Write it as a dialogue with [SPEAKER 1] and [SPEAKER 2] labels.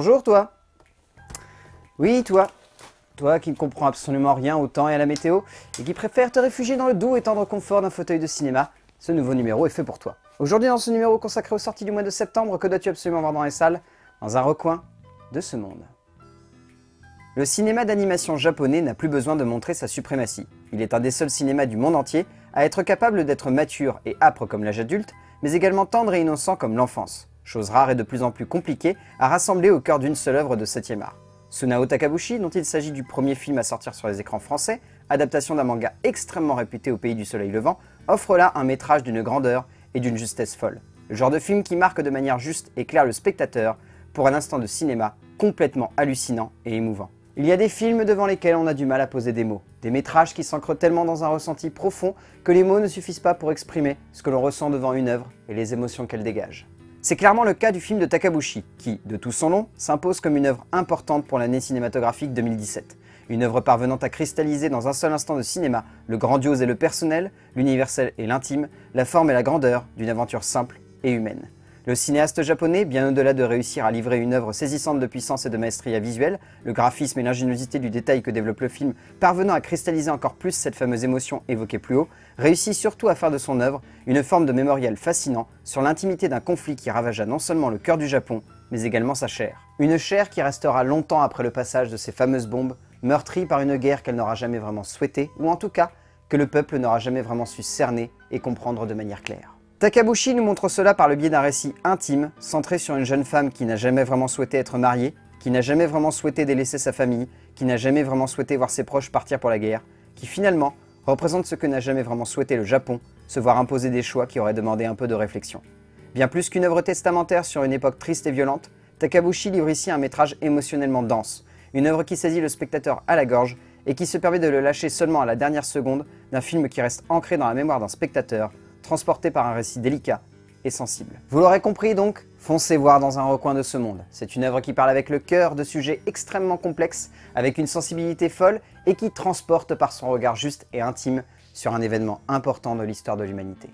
[SPEAKER 1] Bonjour toi. Oui toi. Toi qui ne comprends absolument rien au temps et à la météo et qui préfère te réfugier dans le doux et tendre confort d'un fauteuil de cinéma, ce nouveau numéro est fait pour toi. Aujourd'hui dans ce numéro consacré aux sorties du mois de septembre, que dois-tu absolument voir dans les salles? Dans un recoin de ce monde. Le cinéma d'animation japonais n'a plus besoin de montrer sa suprématie. Il est un des seuls cinémas du monde entier à être capable d'être mature et âpre comme l'âge adulte, mais également tendre et innocent comme l'enfance, chose rare et de plus en plus compliquée à rassembler au cœur d'une seule œuvre de 7e art. Tsunao Takabushi, dont il s'agit du premier film à sortir sur les écrans français, adaptation d'un manga extrêmement réputé au pays du soleil levant, offre là un métrage d'une grandeur et d'une justesse folle. Le genre de film qui marque de manière juste et claire le spectateur pour un instant de cinéma complètement hallucinant et émouvant. Il y a des films devant lesquels on a du mal à poser des mots, des métrages qui s'ancrent tellement dans un ressenti profond que les mots ne suffisent pas pour exprimer ce que l'on ressent devant une œuvre et les émotions qu'elle dégage. C'est clairement le cas du film de Takabushi, qui, de tout son long, s'impose comme une œuvre importante pour l'année cinématographique 2017. Une œuvre parvenant à cristalliser dans un seul instant de cinéma le grandiose et le personnel, l'universel et l'intime, la forme et la grandeur d'une aventure simple et humaine. Le cinéaste japonais, bien au-delà de réussir à livrer une œuvre saisissante de puissance et de maestria visuelle, le graphisme et l'ingéniosité du détail que développe le film, parvenant à cristalliser encore plus cette fameuse émotion évoquée plus haut, réussit surtout à faire de son œuvre une forme de mémorial fascinant sur l'intimité d'un conflit qui ravagea non seulement le cœur du Japon, mais également sa chair. Une chair qui restera longtemps après le passage de ces fameuses bombes, meurtrie par une guerre qu'elle n'aura jamais vraiment souhaitée, ou en tout cas, que le peuple n'aura jamais vraiment su cerner et comprendre de manière claire. Takabushi nous montre cela par le biais d'un récit intime, centré sur une jeune femme qui n'a jamais vraiment souhaité être mariée, qui n'a jamais vraiment souhaité délaisser sa famille, qui n'a jamais vraiment souhaité voir ses proches partir pour la guerre, qui finalement représente ce que n'a jamais vraiment souhaité le Japon, se voir imposer des choix qui auraient demandé un peu de réflexion. Bien plus qu'une œuvre testamentaire sur une époque triste et violente, Takabushi livre ici un métrage émotionnellement dense, une œuvre qui saisit le spectateur à la gorge et qui se permet de le lâcher seulement à la dernière seconde d'un film qui reste ancré dans la mémoire d'un spectateur, transporté par un récit délicat et sensible. Vous l'aurez compris donc, foncez voir Dans un recoin de ce monde. C'est une œuvre qui parle avec le cœur de sujets extrêmement complexes, avec une sensibilité folle et qui transporte par son regard juste et intime sur un événement important de l'histoire de l'humanité.